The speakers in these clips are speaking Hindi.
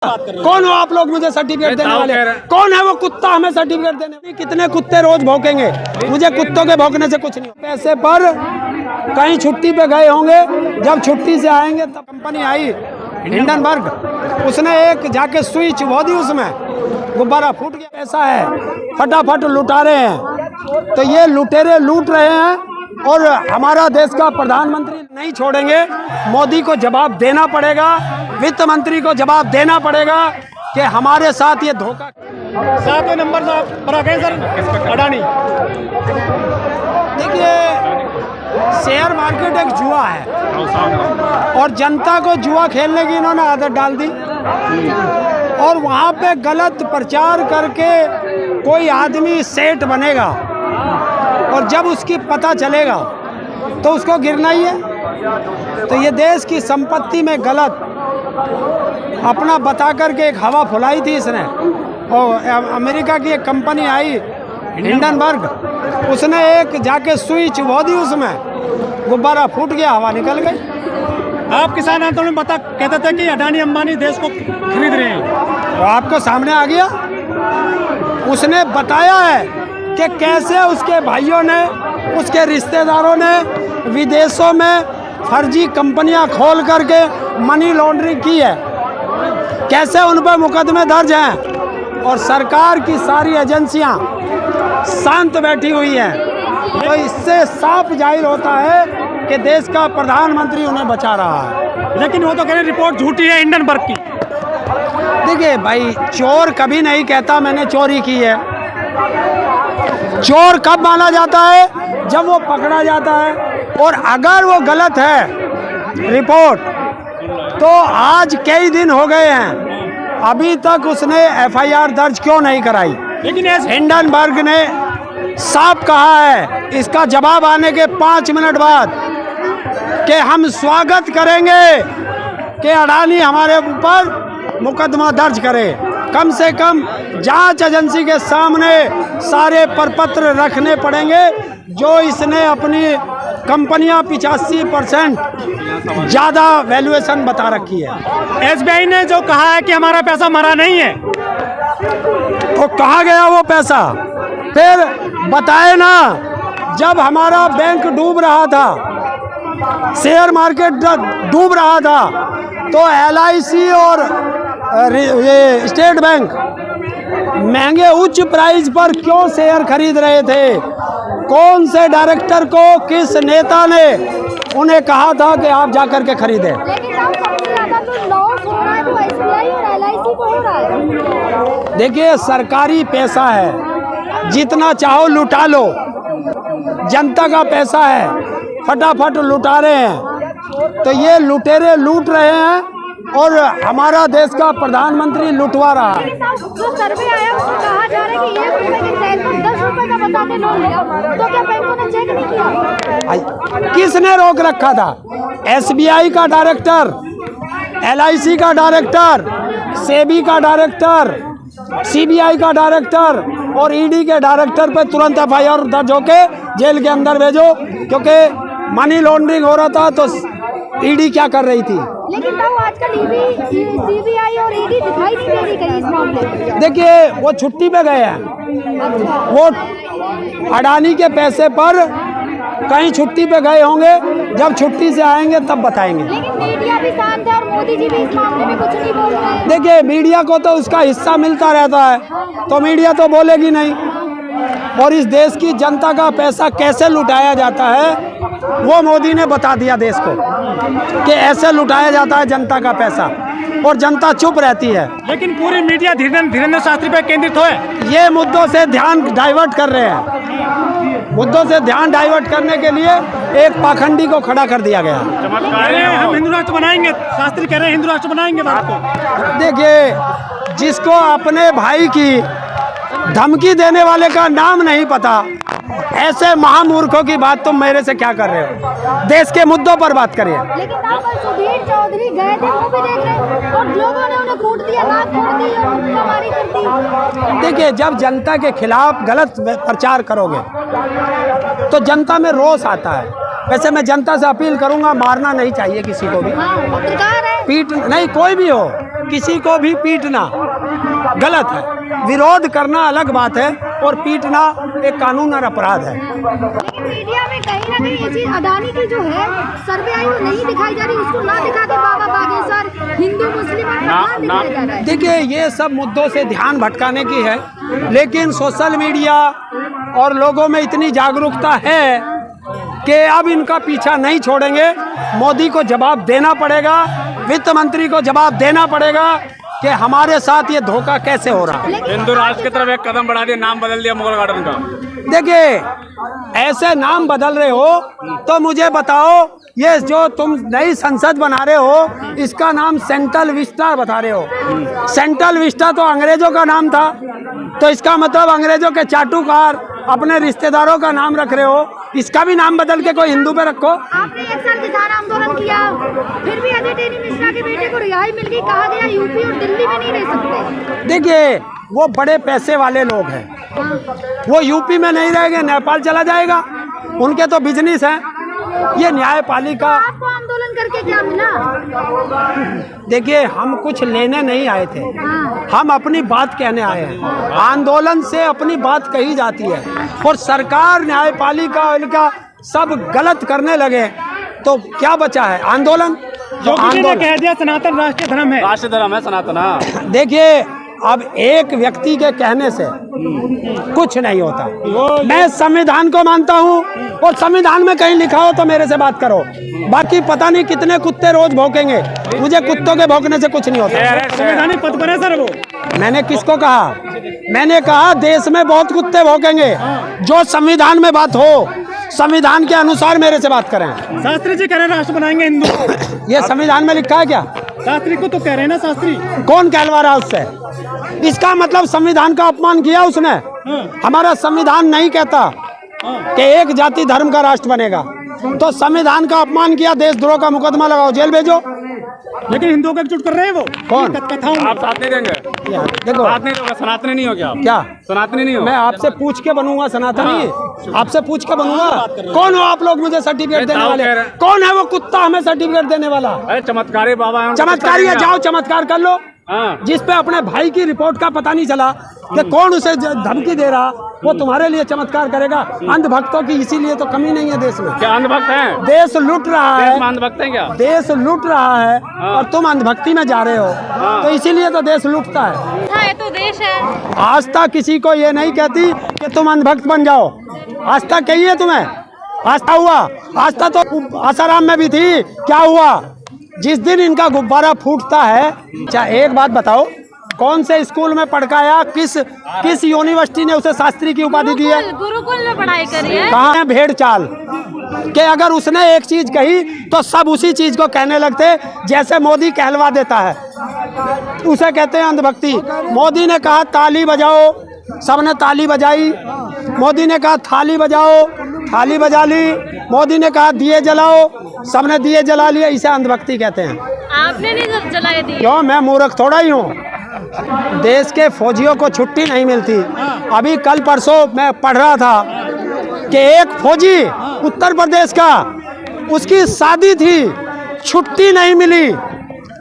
कौन हो आप लोग मुझे सर्टिफिकेट देने वाले? कौन है वो कुत्ता हमें सर्टिफिकेट देने? कितने कुत्ते रोज भौंकेंगे? मुझे कुत्तों के भौंकने से कुछ नहीं। पैसे पर कहीं छुट्टी पे गए होंगे, जब छुट्टी से आएंगे तब कंपनी आई हिंडनबर्ग, उसने एक जाके सुई चुभा दी, उसमें गुब्बारा फूट गया। पैसा है, फटाफट लुटा रहे हैं। तो ये लुटेरे लूट रहे हैं और हमारा देश का प्रधानमंत्री नहीं छोड़ेंगे। मोदी को जवाब देना पड़ेगा, वित्त मंत्री को जवाब देना पड़ेगा कि हमारे साथ ये धोखा। 7वें नंबर पर आ गए सर अडानी। देखिए, शेयर मार्केट एक जुआ है और जनता को जुआ खेलने की इन्होंने आदत डाल दी और वहाँ पे गलत प्रचार करके कोई आदमी सेठ बनेगा और जब उसकी पता चलेगा तो उसको गिरना ही है। तो ये देश की संपत्ति में गलत अपना बता करके एक हवा फुलाई थी इसने, और अमेरिका की एक कंपनी आई हिंडनबर्ग, उसने एक जाके सुई चुभा दी, उसमें गुब्बारा फूट गया, हवा निकल गई। आप किसान आंदोलन में कहते थे कि अडानी अंबानी देश को खरीद रहे हैं, तो आपको सामने आ गया। उसने बताया है कि कैसे उसके भाइयों ने, उसके रिश्तेदारों ने विदेशों में फर्जी कंपनियां खोल करके मनी लॉन्ड्रिंग की है, कैसे उन पर मुकदमे दर्ज हैं और सरकार की सारी एजेंसियां शांत बैठी हुई हैं। तो इससे साफ जाहिर होता है कि देश का प्रधानमंत्री उन्हें बचा रहा है। लेकिन वो तो कह रहे रिपोर्ट झूठी है हिंडनबर्ग की। देखिए भाई, चोर कभी नहीं कहता मैंने चोरी की है। चोर कब माना जाता है? जब वो पकड़ा जाता है, और अगर वो गलत है रिपोर्ट तो आज कई दिन हो गए हैं, अभी तक उसने एफआईआर दर्ज क्यों नहीं कराई? लेकिन हिंडनबर्ग ने साफ कहा है इसका जवाब आने के 5 मिनट बाद कि हम स्वागत करेंगे कि अडानी हमारे ऊपर मुकदमा दर्ज करे। कम से कम जांच एजेंसी के सामने सारे प्रपत्र रखने पड़ेंगे जो इसने अपनी कंपनियां 85% ज़्यादा वैल्यूएशन बता रखी है। एसबीआई ने जो कहा है कि हमारा पैसा मरा नहीं है, तो कहाँ गया वो पैसा? फिर बताए ना, जब हमारा बैंक डूब रहा था, शेयर मार्केट डूब रहा था, तो LIC और ये स्टेट बैंक महंगे उच्च प्राइस पर क्यों शेयर खरीद रहे थे? कौन से डायरेक्टर को, किस नेता ने उन्हें कहा था कि आप जाकर के खरीदें? देखिए, सरकारी पैसा है, जितना चाहो लुटा लो, जनता का पैसा है, फटाफट लुटा रहे हैं। तो ये लुटेरे लूट रहे हैं और हमारा देश का प्रधानमंत्री लुटवा रहा है। जो सर्वे आया उसमें कहा जा रहा है कि 1 रुपए के सेल पर 10 रुपए का बता के लोन लिया, तो क्या बैंकों ने चेक नहीं किया? किसने रोक रखा था? SBI का डायरेक्टर, LIC का डायरेक्टर, सेबी का डायरेक्टर, CBI का डायरेक्टर और ED के डायरेक्टर पे तुरंत एफआईआर दर्ज होके जेल के अंदर भेजो, क्योंकि मनी लॉन्ड्रिंग हो रहा था। तो ED क्या कर रही थी? लेकिन तब आजकल CBI और ED दिखाई नहीं दे रही कहीं इस मामले में। देखिए, वो छुट्टी पे गए हैं, वो अडानी के पैसे पर कहीं छुट्टी पे गए होंगे, जब छुट्टी से आएंगे तब बताएंगे। लेकिन मीडिया भी शांत है और मोदी जी भी इस मामले में कुछ नहीं बोल रहे हैं। देखिए, मीडिया को तो उसका हिस्सा मिलता रहता है, तो मीडिया तो बोलेगी नहीं। और इस देश की जनता का पैसा कैसे लुटाया जाता है वो मोदी ने बता दिया देश को कि ऐसे लुटाया जाता है जनता का पैसा, और जनता चुप रहती है। लेकिन पूरी मीडिया धीरेन्द्र शास्त्री पर केंद्रित है। ये मुद्दों से ध्यान डाइवर्ट कर रहे हैं। मुद्दों से ध्यान डाइवर्ट करने के लिए एक पाखंडी को खड़ा कर दिया गया। हम हिंदू राष्ट्र बनाएंगे, शास्त्री कह रहे हैं हिंदू राष्ट्र बनाएंगे भारत को। देखिए, जिसको अपने भाई की धमकी देने वाले का नाम नहीं पता, ऐसे महामूर्खों की बात तुम मेरे से क्या कर रहे हो? देश के मुद्दों पर बात करिए। लेकिन आप सुधीर चौधरी गए थे, वो भी देख रहे और लोगों ने उन्हें कूट दिया, नाक फोड़ दी और मारामारी कर दी। देखिए, जब जनता के खिलाफ गलत प्रचार करोगे तो जनता में रोष आता है। वैसे मैं जनता से अपील करूंगा, मारना नहीं चाहिए किसी को भी। पत्रकार है, पीट नहीं, कोई भी हो, किसी को भी पीटना गलत है, विरोध करना अलग बात है और पीटना एक कानून और अपराध है। लेकिन मीडिया में कहीं ना कहीं ये चीज अडानी की जो है सर्वे आई वो नहीं दिखाई जा रही, उसको ना दिखा के बाबा बागेश्वर हिंदू मुस्लिम दिखाया जा रहा है। देखिए ये सब मुद्दों से ध्यान भटकाने की है, लेकिन सोशल मीडिया और लोगों में इतनी जागरूकता है कि अब इनका पीछा नहीं छोड़ेंगे। मोदी को जवाब देना पड़ेगा, वित्त मंत्री को जवाब देना पड़ेगा कि हमारे साथ ये धोखा कैसे हो रहा है। हिंदू राष्ट्र की तरफ एक कदम बढ़ा दिया, नाम बदल दिया मुगल गार्डन का। देखिए ऐसे नाम बदल रहे हो तो मुझे बताओ, ये जो तुम नई संसद बना रहे हो इसका नाम सेंट्रल विस्टा बता रहे हो। सेंट्रल विस्टा तो अंग्रेजों का नाम था, तो इसका मतलब अंग्रेजों के चाटुकार अपने रिश्तेदारों का नाम रख रहे हो। इसका भी नाम बदल के कोई हिंदू पे रखो। आपने 1 साल किसान आंदोलन किया, फिर भी अजय टेनी मिश्रा के बेटे को रिहाई मिल गई, कहा गया यूपी और दिल्ली में नहीं रह सकते। देखिए वो बड़े पैसे वाले लोग हैं, वो यूपी में नहीं रहेंगे, नेपाल चला जाएगा, उनके तो बिजनेस है। ये न्यायपालिका। आपको आंदोलन करके क्या मिला? देखिए हम कुछ लेने नहीं आए थे, हम अपनी बात कहने आए हैं। आंदोलन से अपनी बात कही जाती है और सरकार न्यायपालिका इनका सब गलत करने लगे तो क्या बचा है? आंदोलन। योगी जी ने कह दिया सनातन राष्ट्रीय धर्म है, राष्ट्र धर्म है सनातन। देखिए अब एक व्यक्ति के कहने से कुछ नहीं होता। मैं संविधान को मानता हूँ और संविधान में कहीं लिखा हो तो मेरे से बात करो, बाकी पता नहीं कितने कुत्ते रोज भौंकेंगे, मुझे कुत्तों के भौंकने से कुछ नहीं होता। संवैधानिक पद पर है सर वो। मैंने किसको कहा? मैंने कहा देश में बहुत कुत्ते भौंकेंगे, जो संविधान में बात हो संविधान के अनुसार मेरे से बात करें। शास्त्री जी कह रहे हैं राष्ट्र बनाएंगे हिंदू। ये संविधान में लिखा है क्या? शास्त्री को तो कह रहे हैं ना। शास्त्री कौन कहलवा रहा उससे? इसका मतलब संविधान का अपमान किया उसने। हमारा संविधान नहीं कहता कि एक जाति धर्म का राष्ट्र बनेगा, तो संविधान का अपमान किया, देशद्रोह का मुकदमा लगाओ, जेल भेजो। लेकिन हिंदुओं को एकजुट कर रहे हैं वो। कौन? कथाओं में। आप साथ नहीं देंगे? देखो साथ नहीं दोगे, सनातनी नहीं हो क्या? क्या सनातनी नहीं हो? मैं आपसे पूछ के बनूंगा सनातनी? आपसे पूछ के बनूंगा? कौन हो आप लोग मुझे सर्टिफिकेट देने वाले? कौन है वो कुत्ता हमें सर्टिफिकेट देने वाला? अरे चमत्कारी बाबा है। चमत्कारी है, जाओ चमत्कार कर लो। जिस पे अपने भाई की रिपोर्ट का पता नहीं चला कि कौन उसे धमकी दे रहा, वो तुम्हारे लिए चमत्कार करेगा। अंधभक्तों की इसीलिए तो कमी नहीं है देश में। क्या अंधभक्त हैं? देश लूट रहा है, अंधभक्त हैं क्या? देश लूट रहा है और तुम अंधभक्ति में जा रहे हो, तो इसीलिए तो देश लूटता है। ये तो देश है। आस्था किसी को ये नहीं कहती कि तुम अंधभक्त बन जाओ। आस्था कही है तुम्हें? आस्था हुआ? आस्था तो आसाराम में भी थी। क्या हुआ? जिस दिन इनका गुब्बारा फूटता है, चाहे एक बात बताओ, कौन से स्कूल में पढ़ाया, किस यूनिवर्सिटी ने उसे शास्त्री की उपाधि दी है? गुरुकुल में पढ़ाई करी है। कहाँ है भेड़ चाल कि अगर उसने एक चीज कही तो सब उसी चीज को कहने लगते, जैसे मोदी कहलवा देता है, उसे कहते हैं अंधभक्ति। मोदी ने कहा ताली बजाओ, सबने ताली बजाई। मोदी ने कहा थाली बजाओ, थाली बजा ली। मोदी ने कहा दिए जलाओ, सबने दिए जला लिए। इसे अंधभक्ति कहते हैं। आपने नहीं जलाए दिए? क्यों? मैं मूर्ख थोड़ा ही हूँ। देश के फौजियों को छुट्टी नहीं मिलती। अभी कल परसों मैं पढ़ रहा था कि एक फौजी उत्तर प्रदेश का, उसकी शादी थी, छुट्टी नहीं मिली।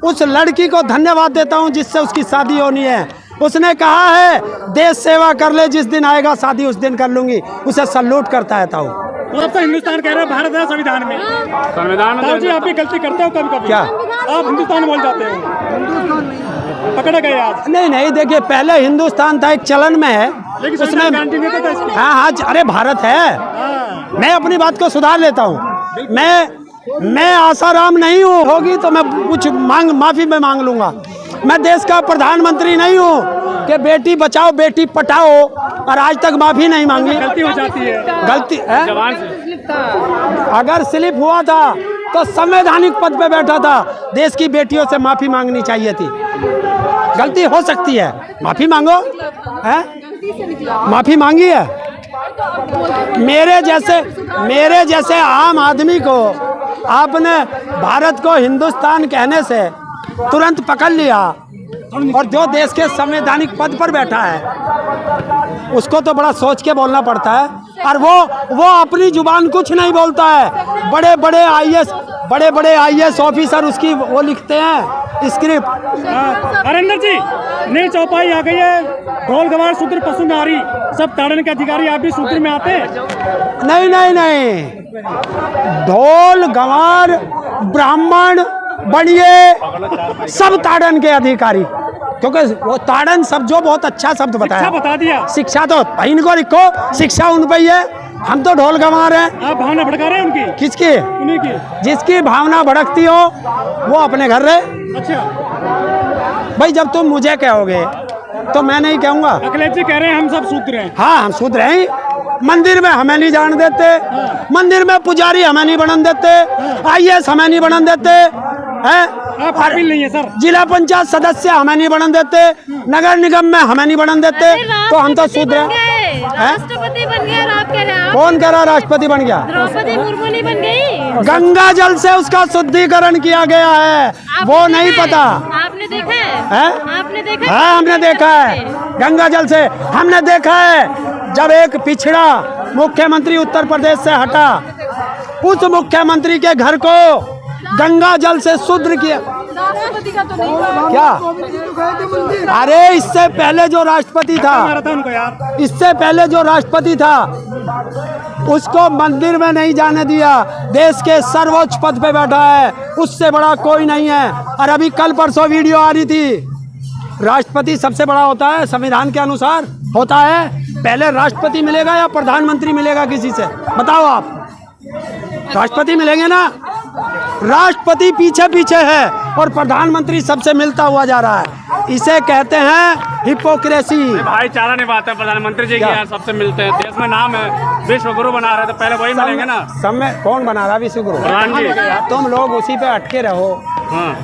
उस लड़की को धन्यवाद देता हूँ जिससे उसकी शादी होनी है। उसने कहा है देश सेवा कर ले, जिस दिन आएगा शादी उस दिन कर लूंगी। उसे सल्यूट करता है ताऊ। अब तो हिंदुस्तान कह रहे हैं भारत है संविधान में। संविधान में जी आप भी गलती करते हो कभी कभी। क्या? आप हिंदुस्तान बोल जाते हो। पकड़े गए आज। नहीं, देखिए पहले हिंदुस्तान था, एक चलन में है उसमें। हाँ, अरे भारत है। मैं अपनी बात को सुधार लेता हूँ। मैं आसाराम नहीं हूँ, होगी तो मैं कुछ माफी में मांग लूंगा। मैं देश का प्रधानमंत्री नहीं हूँ कि बेटी बचाओ बेटी पटाओ, और आज तक माफी नहीं मांगी। गलती हो जाती है। गलती है? जवान से अगर स्लिप हुआ था तो संवैधानिक पद पे बैठा था, देश की बेटियों से माफी मांगनी चाहिए थी। गलती हो सकती है, माफी मांगो। है? माफी मांगी है। मेरे जैसे आम आदमी को आपने भारत को हिंदुस्तान कहने से तुरंत पकड़ लिया, और जो देश के संवैधानिक पद पर बैठा है उसको तो बड़ा सोच के बोलना पड़ता है। और वो अपनी जुबान कुछ नहीं बोलता है। बड़े बड़े आईएएस ऑफिसर उसकी वो लिखते हैं स्क्रिप्ट। हरेंद्र जी, नई चौपाई आ गई है, ढोल गवार शूद्र पशु नारी सब ताड़न के अधिकारी, आप भी शूद्र में आते हैं? नहीं नहीं नहीं, ढोल गंवार ब्राह्मण बनिए सब ताड़न के अधिकारी, क्योंकि वो ताड़न शब्द जो बहुत अच्छा शब्द बताया। शिक्षा बता दिया। शिक्षा तो भाई इनको लिखो, शिक्षा उन पे ही है, हम तो ढोल गंवार हैं। आप भावना भड़का रहे हैं उनकी? किसकी? उन्हीं की। जिसकी भावना भड़कती हो वो अपने घर रहे। अच्छा भाई जब तुम मुझे कहोगे तो मैं नहीं कहूँगा। अखिलेश जी कह रहे हैं हम सब शूद्र हैं। हाँ हम शूद्र हैं, मंदिर में हमें नहीं जाने देते, मंदिर में पुजारी हमें नहीं बनने देते, IAS हमें नहीं बनने देते हैं, आप काबिल नहीं है सर। जिला पंचायत सदस्य हमें नहीं बनने देते, नगर निगम में हमें नहीं बनने देते, तो हम तो शूद्र हैं। राष्ट्रपति बन गए और आप कह रहे हैं कौन कह रहा राष्ट्रपति बन गया? द्रौपदी मुर्मू नहीं बन गई? गंगा जल से उसका शुद्धिकरण किया गया है, वो नहीं पता। आपने देखा है? आपने देखा? हाँ हमने देखा है, गंगा जल से हमने देखा है। जब एक पिछड़ा मुख्यमंत्री उत्तर प्रदेश से हटा, उस मुख्यमंत्री के घर को गंगा जल से शुद्ध किया। राष्ट्रपति का तो नहीं क्या? अरे इससे पहले जो राष्ट्रपति था, उनको यार, इससे पहले जो राष्ट्रपति था उसको मंदिर में नहीं जाने दिया, देश के सर्वोच्च पद पे बैठा है, उससे बड़ा कोई नहीं है। और अभी कल परसों वीडियो आ रही थी, राष्ट्रपति सबसे बड़ा होता है संविधान के अनुसार होता है, पहले राष्ट्रपति मिलेगा या प्रधानमंत्री मिलेगा किसी से? बताओ आप, राष्ट्रपति मिलेंगे ना? राष्ट्रपति पीछे पीछे है और प्रधानमंत्री सबसे मिलता हुआ जा रहा है, इसे कहते हैं हिपोक्रेसी। भाईचारा निभाते हैं प्रधानमंत्री जी की, यार सबसे मिलते हैं, देश में नाम है, विश्व गुरु बना रहे तो पहले वही मिलेंगे ना। सब में कौन बना रहा विश्व गुरु? प्रधान जी। तुम लोग उसी पे अटके रहो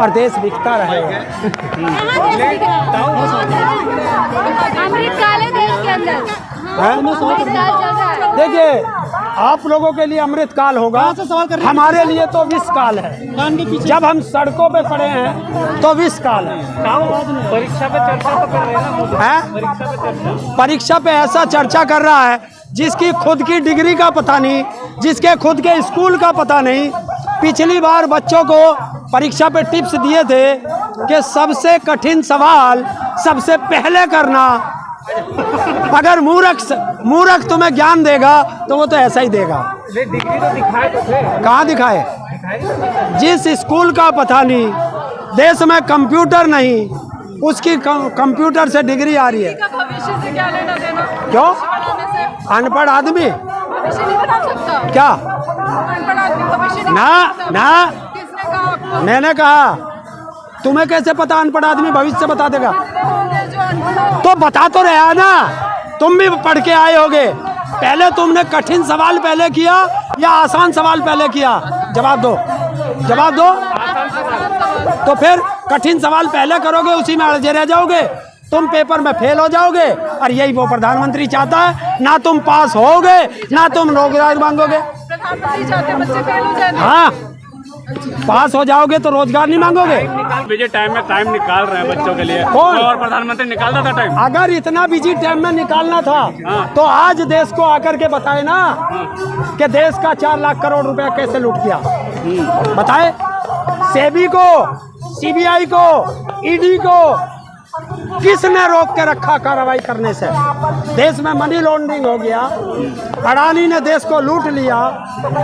और देश बिकता रहेगा। अमृतकाल है देश के अंदर, अमृतकाल चल रहा है। देखिए आप लोगों के लिए अमृतकाल होगा, हमारे लिए तो विषकाल है। जब हम सड़कों पे पड़े हैं तो विषकाल है। परीक्षा पे चर्चा तो कर रहे हैं, परीक्षा पे ऐसा चर्चा कर रहा है जिसकी खुद की डिग्री का पता नहीं, जिसके खुद के स्कूल का पता नहीं। पिछली बार बच्चों को परीक्षा पे टिप्स दिए थे कि सबसे कठिन सवाल सबसे पहले करना। अगर मूर्ख तुम्हें ज्ञान देगा तो वो तो ऐसा ही देगा। डिग्री तो दिखाए तो थे, कहाँ दिखाए? जिस स्कूल का पता नहीं, देश में कंप्यूटर नहीं, उसकी कंप्यूटर से डिग्री आ रही है। भविष्य से क्या लेना देना? क्यों? अनपढ़ आदमी भविष्य नहीं बना सकता क्या? अनपढ़ आदमी भविष्य नहीं ना बना सकता। ना, किसने कहा आपको? मैंने कहा, तुम्हें कैसे पता अनपढ़ आदमी भविष्य बता देगा? जो अनपढ़ हो तो बता तो रहा ना, तुम भी पढ़ के आए होगे। पहले तुमने कठिन सवाल पहले किया या आसान सवाल पहले किया? जवाब दो, जवाब दो। तो फिर कठिन सवाल पहले करोगे, उसी में अड़जे रह जाओगे, तुम पेपर में फेल हो जाओगे। और यही वो प्रधानमंत्री चाहता है, ना तुम पास होगे ना तुम रोजगार मांगोगे। प्रधानमंत्री चाहते हैं बच्चे फेल हो जाए। हाँ, पास हो जाओगे तो रोजगार नहीं मांगोगे। बिजी टाइम में टाइम निकाल रहे हैं बच्चों के लिए। कौन? और प्रधानमंत्री निकालता था टाइम। अगर इतना बिजी टाइम में निकालना था तो आज देश को आकर के बताए ना कि देश का 4 लाख करोड़ रुपया कैसे लूट किया। बताए सेबी को, CBI को, ED को किसने रोक के रखा कार्रवाई करने से? देश में मनी लॉन्ड्रिंग हो गया, अडानी ने देश को लूट लिया,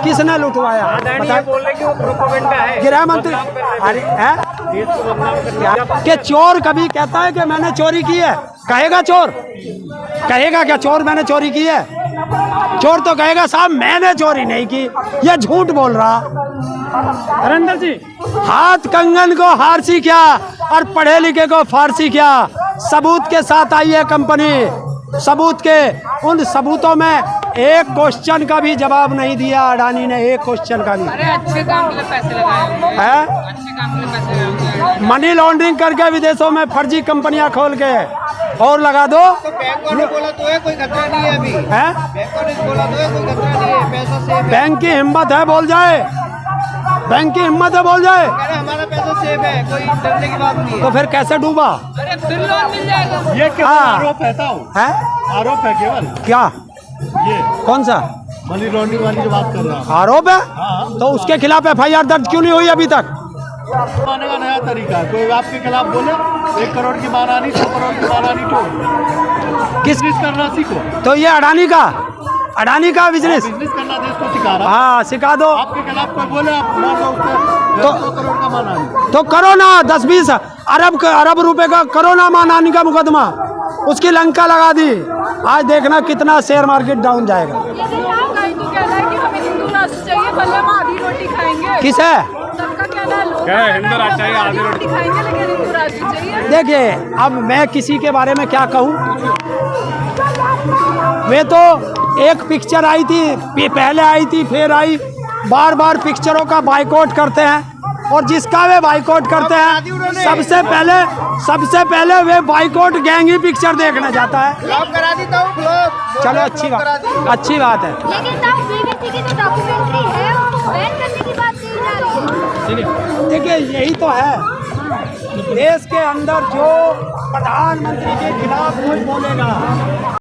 किसने लुटवाया? बोलने की वो प्रोपेगेंडा है। गृह मंत्री अरे है कि चोर कभी कहता है कि मैंने चोरी की है? कहेगा चोर? कहेगा क्या चोर मैंने चोरी की है? चोर तो कहेगा साहब मैंने चोरी नहीं की, ये झूठ बोल रहा। हरेंद्र जी, हाथ कंगन को हारसी क्या और पढ़े लिखे को फारसी क्या? सबूत के साथ आई है कंपनी, सबूत के। उन सबूतों में एक क्वेश्चन का भी जवाब नहीं दिया अडानी ने, एक क्वेश्चन का भी। अरे अच्छे काम के लिए पैसे लगाए है अच्छे काम के लिए पैसे लगाए। मनी लॉन्ड्रिंग करके विदेशों में फर्जी कंपनियां खोल के और लगा दो। तो बैंकों ने बोला तो है कोई खतरा नहीं है अभी। है बैंकों ने बोला तो है कोई खतरा नहीं है, पैसा सेफ है। बैंक की हिम्मत है बोल जाए, बैंक की हिम्मत है बोल जाए, कह रहे हमारा पैसा सेफ है, कोई डरने की बात नहीं है। तो फिर कैसे डूबा? अरे फिर लोन मिल जाएगा। ये केवल हाँ। आरोप है, है आरोप है केवल। क्या? ये कौन सा मनी लॉन्ड्रिंग वाली जो बात कर रहा हूँ। आरोप है? तो उसके खिलाफ FIR दर्ज क्यों नहीं हुई अभी तक? कमाने का नया तरीका है। कोई आपके खिलाफ बोले 1 करोड़ की मानहानि, 100 करोड़ की मानहानि, तो किस बिजनेस करना सीखो। तो ये अडानी का बिजनेस बिजनेस करना देश को सिखा रहा है। हाँ सिखा दो आपके खिलाफ कोई बोले आप मान लो उसका 100 करोड़ का मानहानि, तो करो ना 10-20 अरब रुपए का करो ना मानहानि का मुकदमा, उसकी लंका लगा दी। आज देखना कितना शेयर मार्केट डाउन जाएगा। लेकिन आप कहीं तो कहना है कि हमें हिंदू राष्ट्र चाहिए, भले हम आधी रोटी खाएंगे। किस है सबका कहना है लोग क्या है, हिंदू राष्ट्र चाहिए, आधी रोटी खाएंगे लेकिन हिंदू राष्ट्र चाहिए। देखिए अब मैं किसी के बारे में क्या कहूँ, वे तो एक पिक्चर आई थी पहले आई थी फिर आई, बार बार पिक्चरों का बाइकआउट करते हैं, और जिसका वे बाइकआउट करते हैं सबसे पहले वे बाइकआउट गैंग ही पिक्चर देखना चाहता है। ब्लॉक करा देता हूँ, ब्लॉक। चलो अच्छी बात है। लेकिन तब बीबीसी की जो डॉक्यूमेंट्री है उसको बैन करने की बात कही जा रही है। देखिए यही तो है, देश के अंदर जो प्रधानमंत्री के खिलाफ कोई बोलेगा